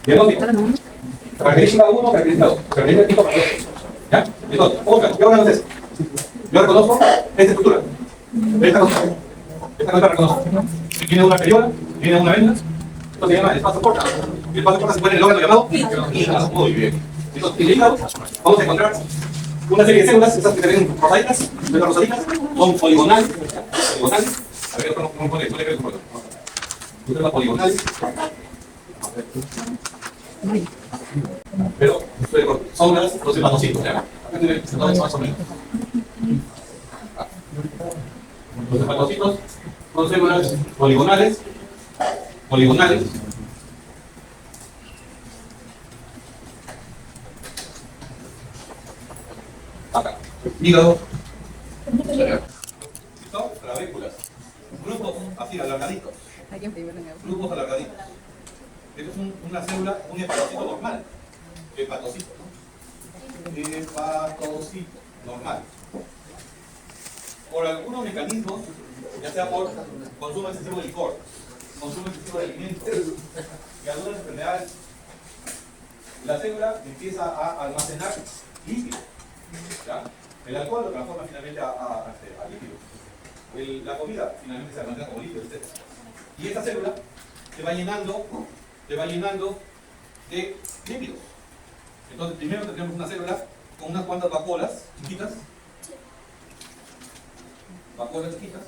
Diagnóstico. Característica 1, característica 2. Característica tipo para 2. ¿Ya? Entonces, otra, ¿qué órgano es ese? Yo reconozco esta estructura. Esta cosa. Esta cosa la reconozco. Tiene una perioda, tiene una vena. Esto se llama el espacio porta. El espacio porta se pone en el órgano llamado hígado. Muy bien. Entonces, en el hígado vamos a encontrar una serie de células, estas que se ven rosaditas, son poligonales. Poligonales. A ver, ¿cómo pone? ¿Cómo le pone? Células poligonales. Pero son los hepatocitos, ¿ya? Más o menos. Los hepatocitos son células poligonales. Poligonales. Acá. Hígado. Son clavículas. Grupos así alargaditos. Grupos alargaditos. Esto es una célula, un hepatocito normal. Hepatocito, ¿no? Hepatocito normal. Por algunos mecanismos, ya sea por consumo excesivo de licor, consumo excesivo de alimentos y algunas enfermedades, la célula empieza a almacenar líquido. ¿Ya? El alcohol lo transforma finalmente a líquido. La comida finalmente se almacena como líquido, etc. Y esta célula se va llenando de lípidos. Entonces, primero tendremos una célula con unas cuantas vacuolas chiquitas. Vacuolas chiquitas.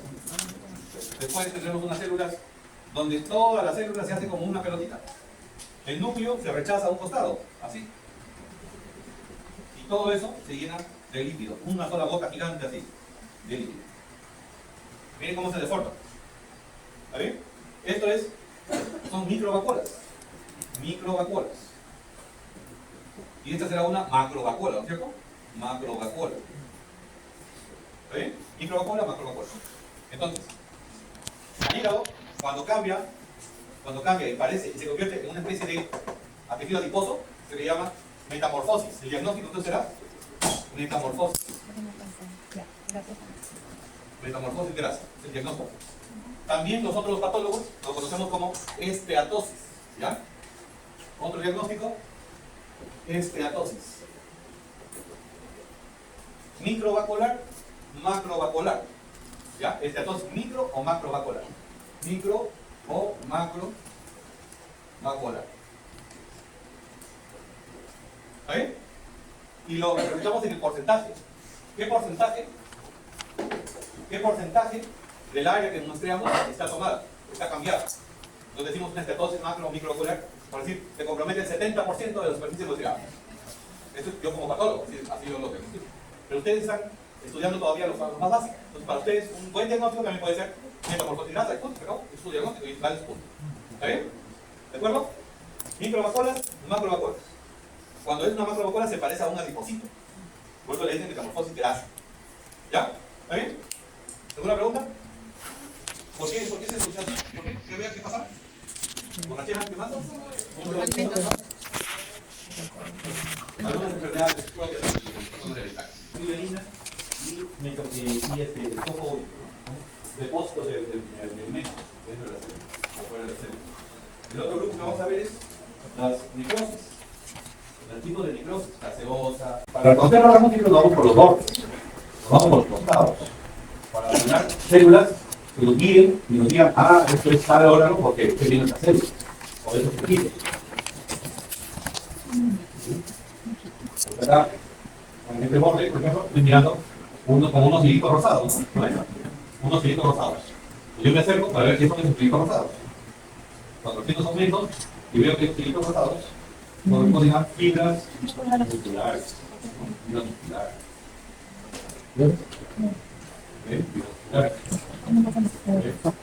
Después tendremos unas células donde toda la célula se hace como una pelotita. El núcleo se rechaza a un costado, así. Y todo eso se llena de lípido. Una sola boca gigante así, de lípido. Miren cómo se deforma. ¿Está bien? Esto son microvacuolas. Microvacuolas. Y esta será una macrovacuola, ¿no es cierto? Macrovacuola. ¿Está bien? Microvacuola, macrovacuola. Entonces, el hígado, cuando cambia y se convierte en una especie de tejido adiposo, se le llama metamorfosis. El diagnóstico entonces será metamorfosis. Metamorfosis grasa, es el diagnóstico. También nosotros los patólogos lo conocemos como esteatosis. ¿Ya? Otro diagnóstico, esteatosis. Microvacuolar, macrovacuolar. ¿Ya? Esteatosis micro o macrovacuolar. Micro o macrovacuolar. ¿Está bien? Y lo representamos en el porcentaje. ¿Qué porcentaje del área que muestreamos está tomada, está cambiada? Entonces decimos una esteatosis macro o microvacuolar, por decir, se compromete el 70% de la superficie muestreada. Esto es yo como patólogo, así yo lo tengo. Pero ustedes están estudiando todavía los más básicos. Entonces para ustedes un buen diagnóstico también puede ser metamorfosis grasa, y punto, ¿no? Es su diagnóstico y varios puntos. ¿Está bien? ¿De acuerdo? Microvacuolas, macrovacuolas. Cuando es una macrovacuola se parece a un adipocito. Por eso le dicen metamorfosis grasa. ¿Ya? ¿Está bien? ¿Alguna pregunta? ¿Por qué se escucha así? ¿Por qué? ¿Qué vea qué pasa? ¿Por la chela que más? Algunas enfermedades propias de hereditarias. Fibrina y el foco depósitos de alimentos dentro de la célula, afuera de la célula. El otro grupo que vamos a ver es las necrosis. El tipo de necrosis, gaseosa. Para reconocer los ramos nos vamos por los bordes, nos vamos por los costados. Para tener células que nos guíen y nos digan, esto es tal órgano porque tiene esta célula. O esos tejidos. ¿Verdad? En este borde, por ejemplo, estoy mirando como unos hilitos rosados, ¿no? Unos hilitos rosados. Yo me acerco para ver qué son esos hilitos rosados. Cuando los hilitos son lentos y veo que estos hilitos rosados corresponden a fibras musculares. Fibras musculares.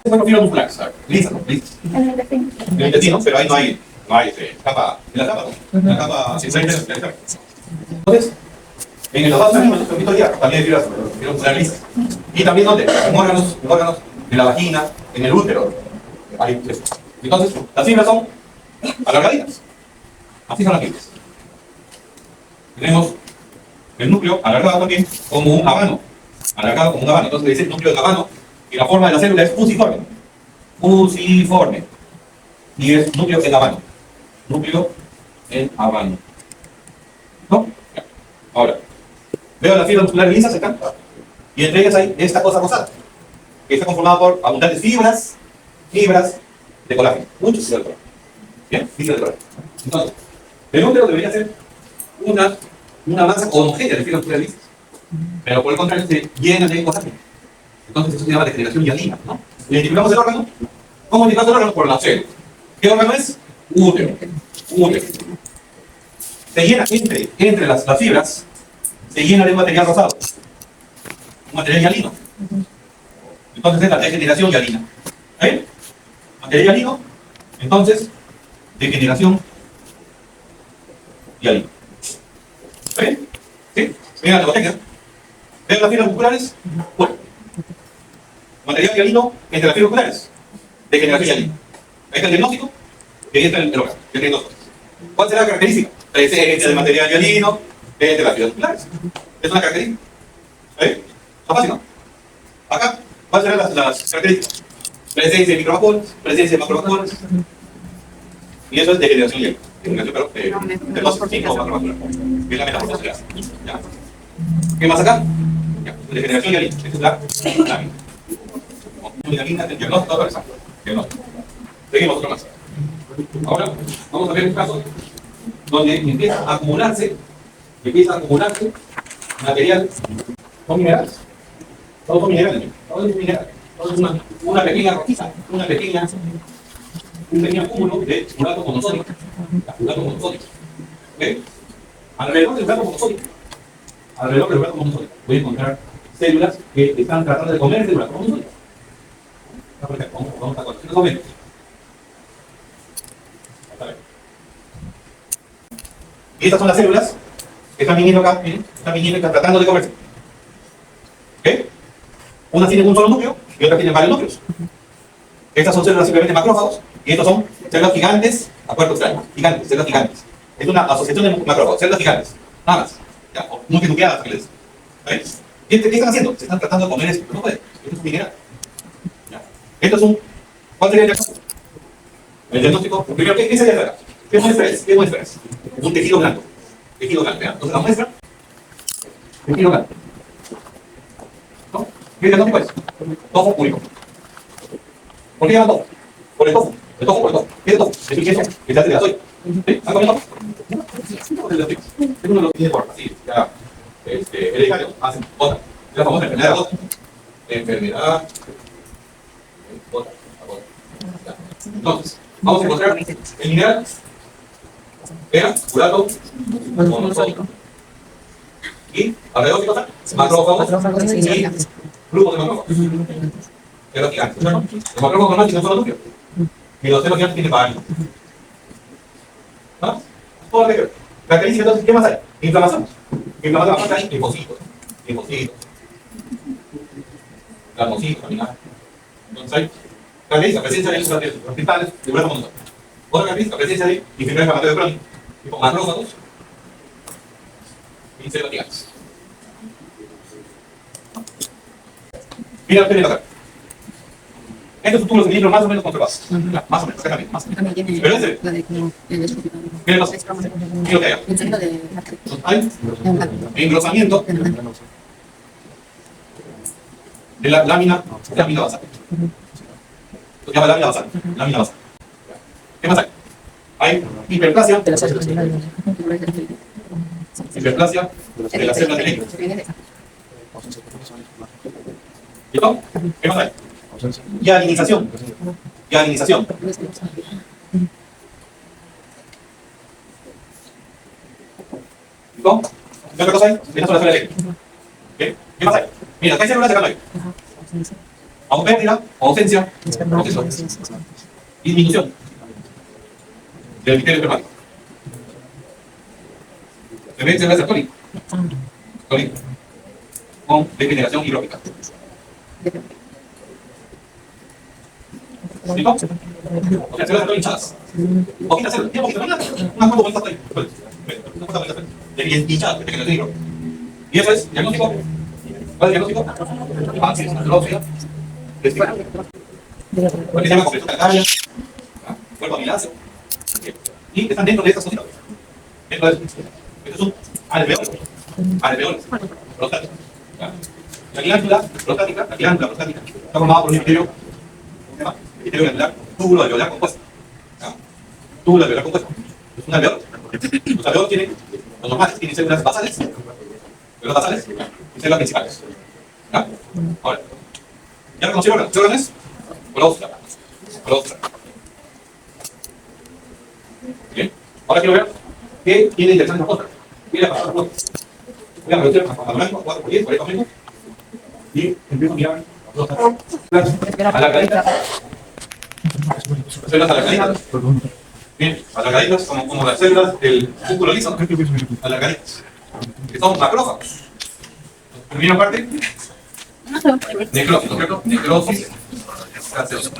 Bueno, fibras musculares, lisas. En el intestino, pero ahí no hay capa. En la capa, ¿no? En la capa. Entonces, en el ovario también hay fibras musculares lisas. Y también, ¿dónde? En órganos de la vagina, en el útero. Ahí, entonces, las fibras son alargaditas. Así son las fibras. Tenemos el núcleo alargado también como un habano. Alargado como un habano. Entonces le dice núcleo de habano. Y la forma de la célula es fusiforme. Fusiforme. Y es núcleo en habano. núcleo en abandono. ¿No? Ahora, veo las fibras musculares lisas acá, y entre ellas hay esta cosa rosada, que está conformada por abundantes fibras de colágeno, muchas fibras de colágeno. Bien, fibras de colágeno. Entonces, el útero debería ser una masa homogénea de fibras musculares lisas, pero por el contrario se llena de colágeno. Entonces eso se llama degeneración hialina, ¿no? Identificamos el órgano. ¿Cómo identificamos el órgano? Por la célula. ¿Qué órgano es? Útero. Útero. Se llena entre las fibras, se llena de un material rosado, un material hialino. Entonces es la degeneración hialina. ¿Ven? Material hialino, entonces degeneración hialina. ¿Ven? ¿Sí? Vean la neurotecnia. ¿Ven las fibras musculares? Bueno. Material hialino entre las fibras musculares. Degeneración hialina. Ahí está el diagnóstico y ahí está el órgano. Que tiene dos cosas. ¿Cuál será la característica? Presencia de material hialino entre las fibras musculares. Es una característica. ¿Ven? Está fácil, ¿no? Acá, ¿cuáles serán las características? Presencia de microvasculares, presencia de macrovasculares. Y eso es degeneración hialina. Degeneración, pero de los 5 macrovasculares. Que es la metáfora que hace. ¿Ya? ¿Qué más acá? Ya. Degeneración hialina. Esa es la lámina. Hialina, el diagnóstico de la diagnóstico. Seguimos otro más. Ahora, vamos a ver un caso donde empieza a acumularse material. Son minerales. Todos son minerales. Todos son minerales. Todos son una pequeña roquiza, un pequeño cúmulo de urato monosódico. Urato monosódico. ¿Ok? Alrededor del urato monosódico voy a encontrar células que están tratando de comer ese urato monosódico. Vamos a conocer los momentos. Y estas son las células que están viniendo acá, están tratando de comerse. ¿Ok? Unas tienen un solo núcleo y otras tienen varios núcleos. Estas son células simplemente macrófagos y estas son células gigantes a cuerpo extraño. Gigantes, células gigantes. Es una asociación de macrófagos, células gigantes. Nada más. Ya, o multinucleadas, que les digo. ¿Ves? ¿Qué están haciendo? Se están tratando de comer esto. No pueden. Esto es un mineral. Ya. Esto es un. ¿Cuál sería el diagnóstico? El diagnóstico. Primero, ¿qué sería acá? ¿Qué muestra es? ¿Qué muestra es? Un tejido blanco. Tejido blanco, ¿ya? Entonces la muestra. Tejido blanco. ¿No? ¿Qué diagnóstico es? Tofu único. ¿Por qué llaman tofu? Por el tofu. El tofu por el tofu. ¿Qué es el tofu? Es un queso que se hace de la soya. ¿Sí? ¿Han comido tofu? Es uno de los que tiene por así, ya. Hereditario, hacen otra. Es la famosa enfermedad de Gota. Enfermedad. Gota. Entonces, vamos a encontrar el mineral. Era urato monosódico. Y alrededor de cosas, macrófagos y grupos de macrófagos. Celos gigantes. Los macrófagos normales tienen un solo núcleo. Y los celos gigantes tienen varios. ¿No? Todo lo que características, entonces, ¿qué más hay? Inflamación. Inflamación, aparte hay linfocitos. Plasmocitos, también hay. Entonces hay características, presencia de los cristales de urato monosódico. Otra característica, presencia de infiltrado inflamatorio crónico, tipo macrófagos y celos gigantes. Mira lo que viene acá. Estos son túbulos cilíndricos más o menos conservados. Más o menos, acá también. Pero ese. ¿Qué le pasa? ¿Qué es lo que hay? Hay engrosamiento de la lámina basal. Se llama lámina basal. ¿Qué más hay? Hay hiperplasia. Hiperplasia de las células de líquido. ¿Listo? ¿Qué más hay? Hialinización. ¿Listo? ¿Qué otra cosa hay? Estas son las células eléctricas. ¿Qué más hay? Mira, ¿qué hay células acá no hay? Pérdida, ausencia, proceso. Disminución del epitelio espermático. Se ve células tónico. Con degeneración hidrópica. ¿Listo? O sea, células están hinchadas. Poquitas células, bien poquitas, unas cuantas vueltas ahí. Unas cuantas vueltas ahí. Hinchadas, degeneración hidrópica. Y eso es diagnóstico. ¿Cuál es el diagnóstico? Axis, atrofia. Porque se llama completo calcárea. Cuerpo amiláceo. y que están dentro de estas cositas. Dentro de esto. Esto es un alveolo. Alveolo. Prostático. La glándula prostática, está formada por un epitelio, ¿cómo se llama? Epitelio glandular, túbulo alveolar compuesto. Túbulo alveolar compuesto. Es un alveolo. Los alveolos tienen, los normales, tienen células basales, células basales y células principales. ¿Ya? Ahora, ¿ya reconocieron órganos? ¿Qué órgano es? Colostra. Colostra. Bien. Ahora quiero ver qué tiene interesante la colostra. ¿Qué le pasa a la colostra? Voy a reducir a panorámico, 4 por 10, 40 minutos. Y empiezo a mirar las alargaditas. Células alargaditas. Bien, alargaditas como las células del cúpulo liso. Alargaditas. Que son macrófagos. Primera parte. Necrosis, ¿no es cierto? Necrosis gaseosa.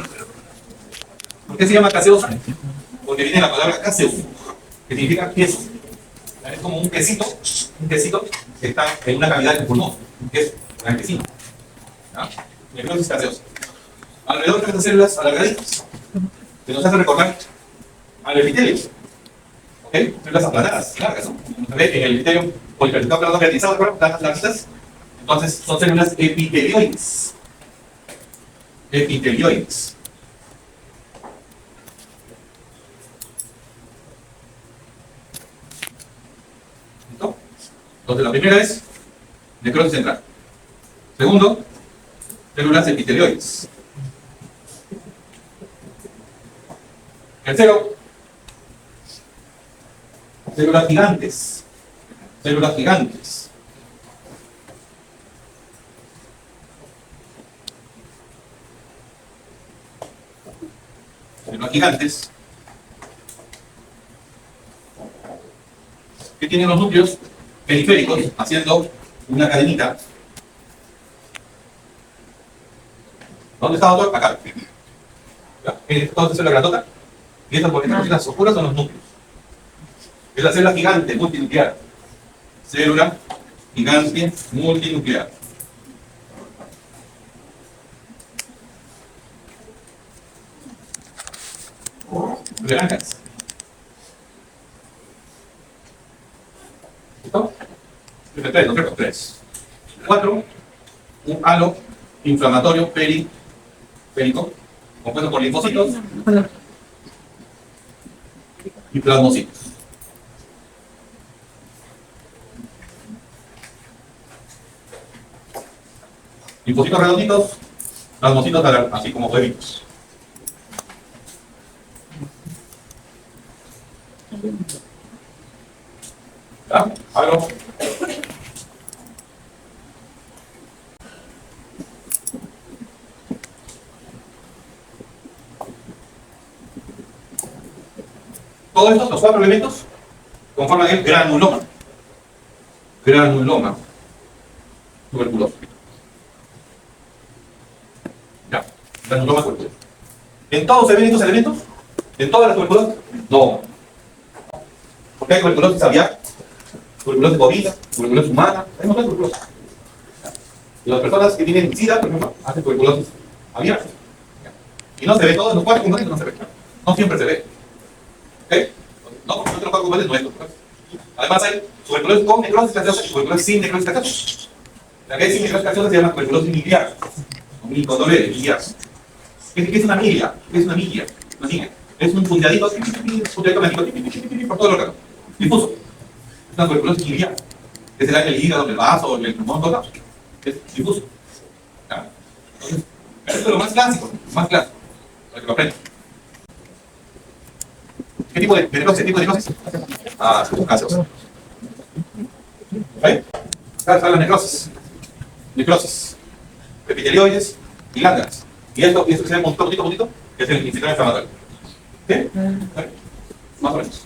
¿Por qué se llama gaseosa? Porque viene de la palabra gaseus, que significa queso. Es como un quesito que está en una cavidad del pulmón. Un queso, blanquecino. Necrosis gaseosa. Alrededor de estas células alargaditas, que nos hace recordar al epitelio. ¿Ok? Células aplanadas, largas, ¿no? Se ve en el epitelio polipersonal planado fertilizado, ¿de acuerdo? Las larguitas. Entonces, son células epitelioides. Epitelioides. ¿Listo? Entonces, la primera es necrosis central. Segundo, células epitelioides. Tercero, células gigantes. Células gigantes. Células gigantes que tienen los núcleos periféricos haciendo una cadenita. ¿Dónde está, doctor? Acá. Entonces es la grandota. Y estas cositas oscuras son los núcleos. Es la célula gigante multinuclear. Célula gigante multinuclear. Blancas. ¿Listo? 3, ¿no? 3. 4. Un halo inflamatorio periférico compuesto por linfocitos y plasmocitos. Linfocitos redonditos, plasmocitos así como huevitos. ¿Ya? ¿Algo? Todos estos, los 4 elementos, conforman el granuloma. Granuloma tuberculoso. Ya, granuloma tuberculoso. ¿En todos se ven estos elementos? ¿En todas las tuberculosas? No. Porque hay tuberculosis aviar, tuberculosis bovina, tuberculosis humana, hay muchas tuberculosis. Y las personas que tienen SIDA, por ejemplo, hacen tuberculosis aviar. Y no se ve todos los 4 componentes, no se ve. No siempre se ve. ¿Ok? No, porque no te lo puedo componer, no es tuberculosis. Además hay tuberculosis con necrosis gaseosa y tuberculosis sin necrosis gaseosa. La que es sin necrosis gaseosa se llama tuberculosis miliar. Con doble L, miliar. ¿Qué es una milia? ¿Qué es una milia? Una milia. Es un punteadito blanquito por todo el órgano. Difuso. Es una tuberculosis miliar. Que será en el hígado, en el vaso, en el pulmón, todo lado. Es difuso. ¿Ya? Entonces, esto es lo más clásico, para que lo aprendan. ¿Qué tipo de necrosis? Ah, gaseosa. ¿Ok? Acá están las necrosis. Necrosis. Epitelioides y glándulas. Y esto que se ve un poquito, que es el sistema inflamatorio. ¿Sí? Más o menos.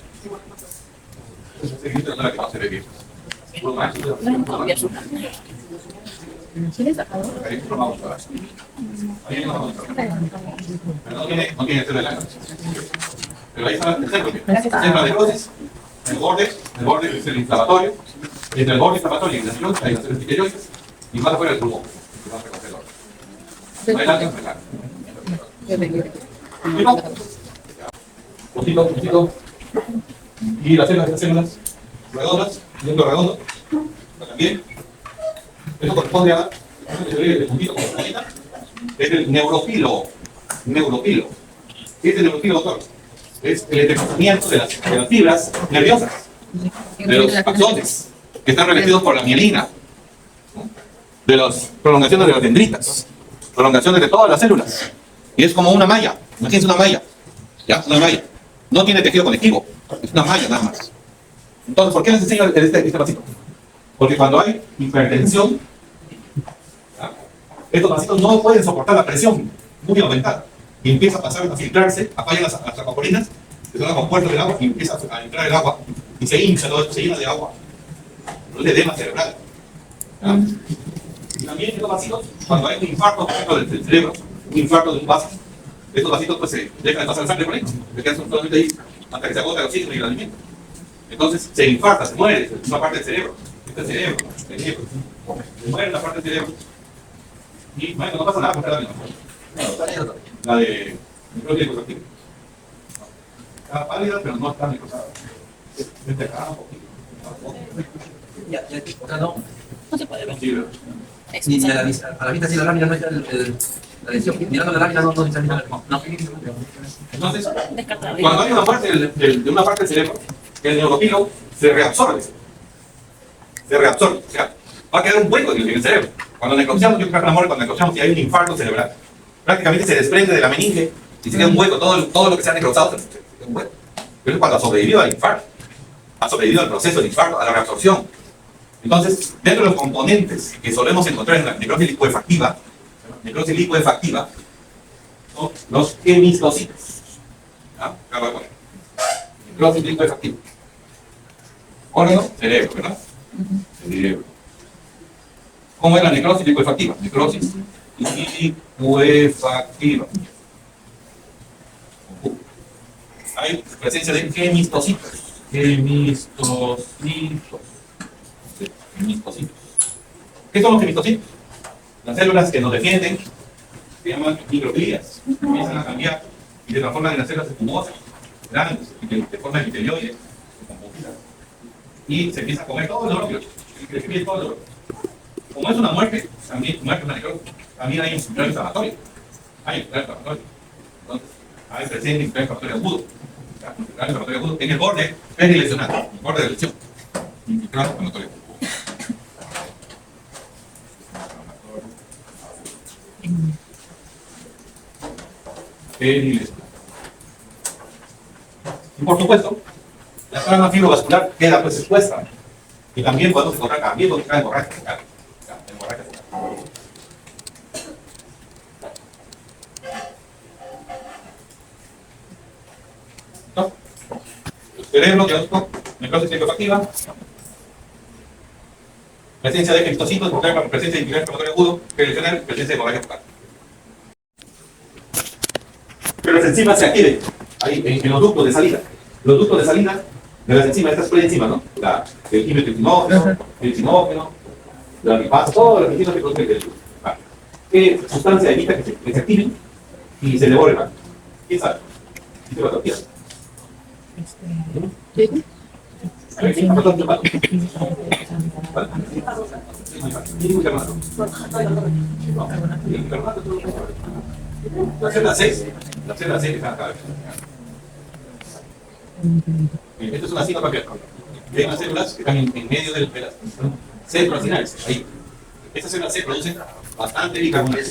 No tiene célula. Pero ahí está el centro. El centro de la necrosis, el borde es el inflamatorio. Entre el borde inflamatorio y la necrosis hay las células epitelioides y más afuera el pulmón. Poquito. Y las células redondas, dentro redondo, también. Esto corresponde a el puntito con la planeta. Es el neurofilo. Neurofilo. ¿Qué es el neurofilo, doctor? Es el entrelazamiento de las fibras nerviosas, de los axones, que están revestidos por la mielina, ¿no? De las prolongaciones de las dendritas, prolongaciones de todas las células. Y es como una malla. Imagínense una malla. ¿Ya? Una malla. No tiene tejido conectivo. Es una malla nada más. Entonces, ¿por qué les enseño este vasito? Porque cuando hay hipertensión, ¿ya? Estos vasitos no pueden soportar la presión muy aumentada. Y empieza a pasar a filtrarse, apagan las acuaporinas, que son las compuertas del agua, y empieza a entrar el agua, y se hincha todo esto, se llena de agua. No es edema cerebral. ¿Ya? Y también estos vasitos, cuando hay un infarto, por ejemplo, del cerebro, un infarto de un vaso, estos vasitos pues se dejan de pasar la sangre por ahí, se quedan solamente ahí hasta que se agota el oxígeno y el alimento. Entonces se infarta, se muere una parte del cerebro. Este es el cerebro. Se muere una parte del cerebro. Y bueno, no pasa nada con cada la de micrótico activo. Está pálida, pero no está necrosada. Vente acá un poquito. Ya, otra no. No se puede ver. Sí, ¿verdad? Y a la vista, si la lámina no está la lesión. Mirando la lámina no está nada. No. Entonces, Descartable. cuando hay una muerte de una parte del cerebro, el neurofilo se reabsorbe. Se reabsorbe. O sea, va a quedar un hueco en el cerebro. Cuando necrociamos, yo creo que la muerte, cuando necrociamos y hay un infarto cerebral, prácticamente se desprende de la meninge y se queda un hueco. Todo lo que se ha necrosado se queda un hueco. Pero es cuando ha sobrevivido al infarto. Ha sobrevivido al proceso del infarto, a la reabsorción. Entonces, dentro de los componentes que solemos encontrar en la necrosis lipoefactiva, son los hemistocitos. ¿Ya? Acá voy a poner. Necrosis lipoefactiva. Órgano, cerebro, ¿verdad? Cerebro. ¿Cómo es la necrosis lipoefactiva? Necrosis lipoefactiva. Hay presencia de hemistocitos. Hemistocitos. ¿Qué son los hemistocitos? Las células que nos defienden se llaman microglías. Empiezan a cambiar y se transforman en las células espumosas, grandes, que forman epitelioides, y se empieza a comer todo el órgano. Como es una muerte, también muerte una necrosis, también hay un síndrome inflamatorio. Hay un síndrome inflamatorio. Entonces, hay presente un síndrome inflamatorio agudo. Un síndrome inflamatorio agudo en el borde perilesional, en el borde de lesión. Síndrome inflamatorio agudo. Perilesional. Y por supuesto, la trama fibrovascular queda pues expuesta. Y también podemos encontrar también donde cae hemorragia focal. Hemorragia focal. ¿No? El cerebro, diagnóstico, necrosis lipoefactiva, presencia de hemistocitos, presencia de integral inflamatorio agudo, perilesional, presencia de hemorragia focal. Que las enzimas se activen ahí en los ductos de salida. Los ductos de salida de las enzimas, estas enzimas, ¿no? El quimiotripsinógeno, el sinógeno, la lipasa, todas las enzimas que producen el ¿qué sustancia evita que se activen y se devoren? ¿Quién sabe? ¿Quién se va a tocar? A ver, ¿quién va a tocar? La célula 6. La célula 6 que está acá. Esta es una cita para que hay unas células que están en medio de las células finales. Ahí. Estas células se producen bastante bicarbonato.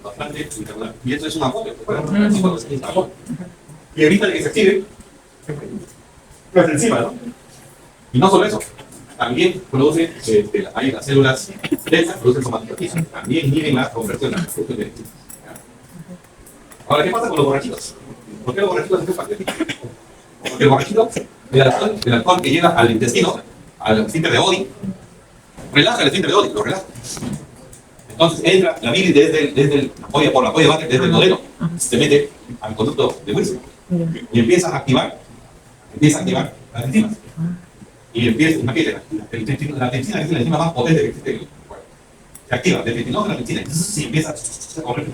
Bastante bicarbonato. Y esto es un apoyo. Y evita que se active las enzimas, ¿no? Y no solo eso. También produce, hay las células delta, producen somatostatina. También inhiben la conversión de la producción de enzimas. Ahora, ¿qué pasa con los borrachitos? ¿Por qué los borrachitos hacen pancreatitis? Porque el borrachito, el alcohol que llega al intestino, al esfínter de Oddi, relaja el esfínter de Oddi, lo relaja. Entonces entra la bilis desde por la polla vaca, desde el nodeno, se mete al conducto de Wilson y empieza a activar las enzimas. Y empieza, imagínate, la tripsina es la enzima más potente que existe en el cuerpo. Se activa, del tritinogen a la tripsina, y empieza a correr.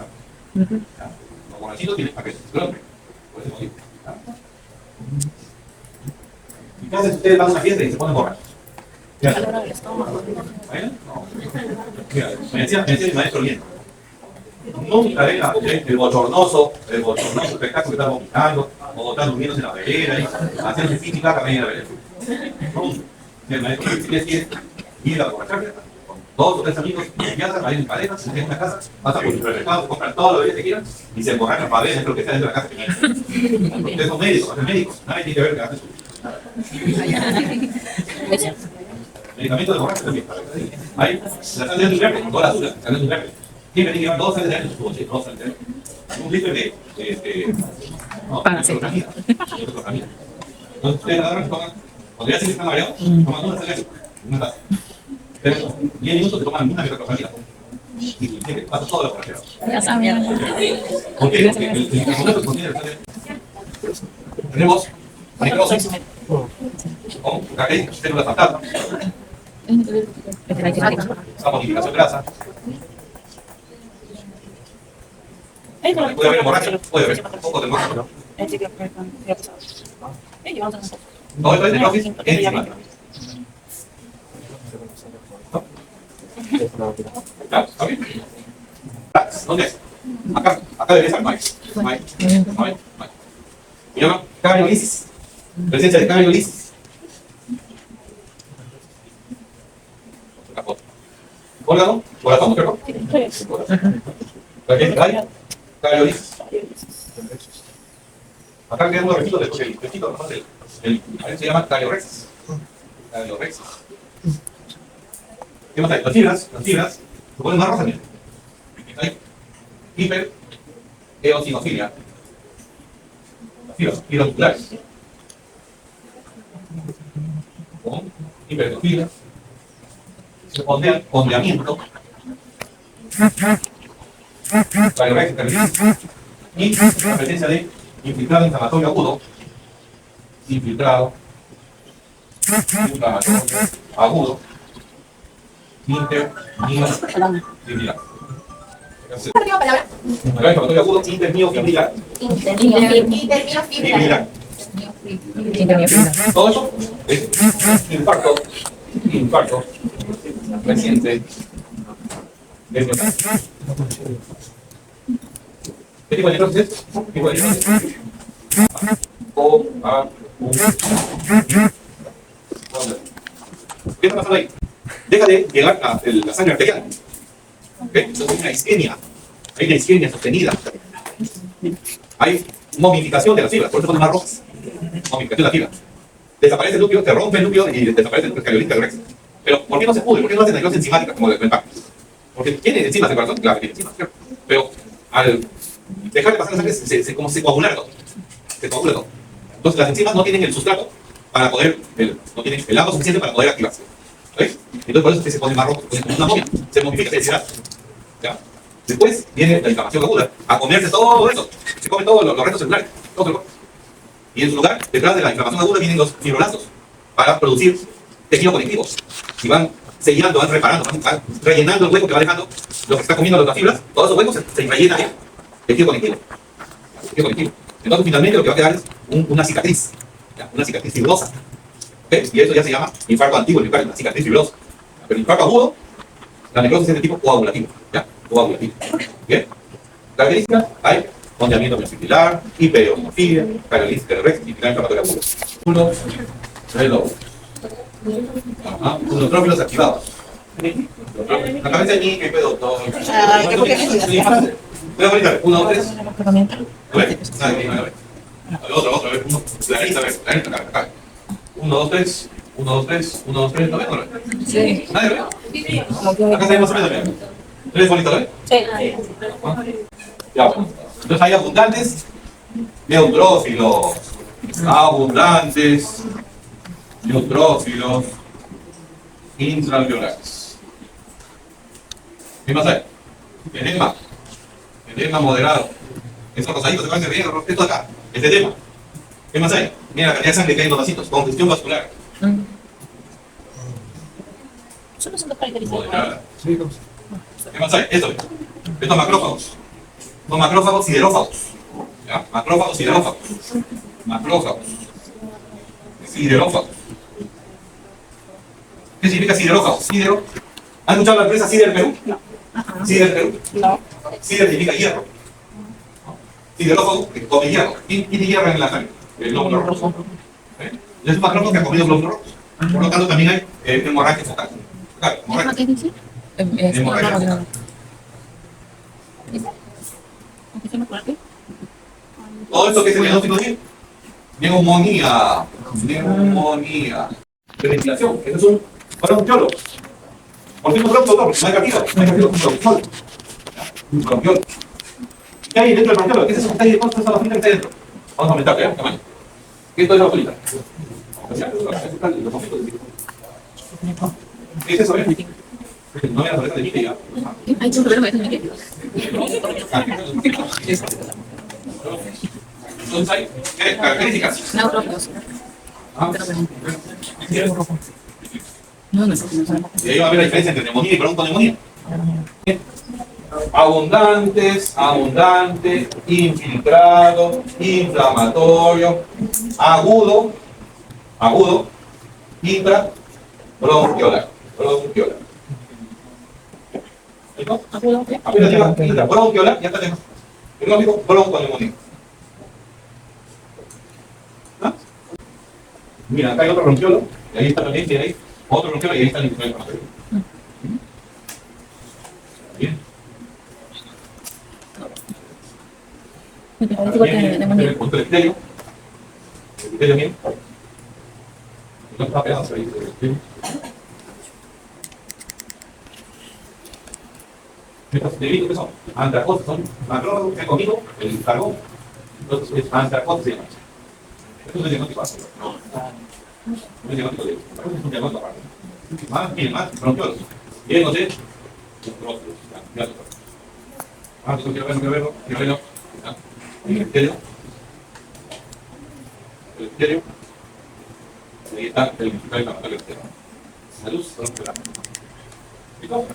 Los borrachitos tienen paquetes, por ese motivo. ¿Qué hacen si ustedes van a una fiesta y se ponen borrachos? Mira, ¿baila? No. Mira, me decía mi maestro bien. Nunca venga el bochornoso espectáculo que está vomitando, o está durmiéndose en la vereda, haciendo física también en la vereda. Nunca. El maestro quiere ir a borrachar, con 2 o 3 amigos, empiezan a ir en parejas, se quedan en una casa, pasan por el supermercado, compran todo lo que quieran y se emborrachan para ver dentro que está dentro de la casa. Ustedes son médicos, hacen médicos, nadie tiene que ver que hacen su medicamento de borracho también. Ahí, la sal de azúcar, toda la azúcar, sal de azúcar. Siempre tiene que llevar 2 sales de años en su coche, 2 sales de años. Un litro de clorofamina. Entonces ustedes agarran, toman, cuando ya se les están mareados, toman una sal de azúcar, una taza. Pero 10 minutos se toman una clorofamina. Y tiene que pasar todo lo borrachero. Ya saben. ¿Por qué? Porque el carbonato contiene el sal de azúcar. Tenemos necrosis con células fantasma, esa modificación grasa. Puede haber hemorragia, puede haber un poco de hemorragia. Todo esto es necrosis enzimática. ¿Ya? ¿Está bien? ¿Dónde es? Acá debe estar maíz. Se llama cariolisis. Presencia de cariolisis. Órgano, corazón, ¿cierto? Hay cariolisis. Acá quedan unos requisitos después del requisito, nomás a se llama cariorexis. Cariorexis. ¿Qué más hay? Las fibras se ponen más rosas también. Hay hipereosinofilia. Las fibras musculares. Con hipereosinofilia. Ondeamiento. Cariorexis. Y la presencia de infiltrado inflamatorio agudo. Infiltrado inflamatorio agudo. Intermiofibrilar. Inflamatorio agudo, intermiofibrilar. Fibrilar. Todo eso es infarto reciente del miocardio. ¿Qué tipo de necrosis es? Tipo de necrosis. ¿Qué está pasando ahí? Deja de llegar a la sangre arterial. ¿Okay? Entonces hay una isquemia. Hay una isquemia sostenida. Hay momificación de las fibras, por eso son más rojas. Momificación de la fibra. Desaparece el núcleo, se rompe el núcleo y desaparece el núcleo cariolítico. Pero ¿por qué no se pudre? ¿Por qué no hace necrosis enzimática como el PAC? Porque tiene enzimas el corazón, claro, tiene enzimas, ¿cierto? Pero al dejar de pasar la sangre, como se coagula todo. Se coagula todo. Entonces las enzimas no tienen el sustrato para poder, no tienen el agua suficiente para poder activarse. ¿Ves? Entonces por eso es que se pone más rojo, se pone como una momia, se momifica, se deshidrata. ¿Ya? Después viene la inflamación aguda, a comerse todo eso, se come todos los restos celulares, todo el cuerpo. Y en su lugar, detrás de la inflamación aguda vienen los fibroblastos para producir tejido conectivo. Y van sellando, van reparando, van rellenando el hueco que va dejando lo que está comiendo las fibras, todos esos huecos se rellenan de tejido conectivo. Tejido conectivo. Entonces finalmente lo que va a quedar es una cicatriz, ¿ya? Una cicatriz fibrosa. ¿Okay? Y eso ya se llama infarto antiguo, una cicatriz fibrosa. Pero el infarto agudo, la necrosis es de tipo coagulativo. ¿Ya? Coagulativo. ¿Bien? Características, hay ondeamiento miofibrilar, hipereosinofilia, cariolisis cariorexis, inflamatoria aguda. Uno, reloj. Los neutrófilos activados. La cabeza de mí, ¿qué pedo, doctor? Uno, dos, tres. A ver, otro, a ver, uno. Clarita, a ver, clarita, acá. 1, 2, 3, 1, 2, 3, 1, 2, 3, ¿lo ven o no lo ven? Sí. ¿Nadie lo ve? Acá se ve más o menos bien. ¿Tres bonitos, ven? Sí. Ya, bueno. Entonces hay abundantes neutrófilos. Abundantes neutrófilos intraalveolares. ¿Qué más hay? Edema moderado. Esos rosaditos se van a ver esto de acá. Es edema. ¿Qué más hay? Mira la cantidad de sangre que hay en los vasitos. Congestión vascular. Solo son dos características. Moderada. ¿Qué más hay? Esto. Estos macrófagos. Son macrófagos siderófagos. ¿Ya? Macrófagos siderófagos. Macrófagos siderófagos. ¿Qué significa siderófago? Sidero. ¿Han escuchado la empresa Sider Perú? Ajá. Sider Perú. No. Sider significa hierro. Siderófago, que come hierro. ¿Quién tiene hierro en la sangre? El glóbulo rojo. Es un patrón que ha comido glóbulos rojos. Por lo tanto, también hay hemorragia focal. Hemorragia. ¿Qué dice? Hemorragia focal. ¿Qué se me acuerda? Todo esto que es el diagnóstico de neumonía. Neumonía. De ventilación. Este es un bronquiolo. Por fin, pronto, doctor, no hay partido. No hay partido, un bronquiolo. Un bronquiolo. ¿Qué hay dentro del bronquiolo? ¿Qué es eso que está ahí? ¿Cuánto está la bolita que está ahí dentro? Vamos a aumentar, ¿ya? Tamaño. ¿Qué es toda esa bolita? ¿Qué es eso, eh? No me la boleta de mí, ya. Ay, tú, pero me dice Entonces hay características. Neurólogos. Ah. No. Y ahí va a haber la diferencia entre neumonía y bronconeumonía. Abundante, infiltrado, inflamatorio, agudo, intra, bronquiolar. ¿Listo? Apenas diga intra, bronquiolar, ya está dentro. El lógico, bronconeumonía. ¿Ah? Mira, acá hay otro bronquiolo, y ahí está también, tiene ahí otro bronquiolo, y ahí está el inflamatorio. Bien. El punto del epitelio. El epitelio bien. No está pegado, pero ahí. Estos delitos que son antracosas, son macrófagos que han comido el carbón. Entonces es antracosas se llama. Esto es el diagnóstico básico. No es diagnóstico de. Es un diagnóstico aparte. Más bronquiolos. Bien, no sé. Ya, esto quiero verlo. El epitelio. Ahí está el inflamatorio. La luz, ¿listo?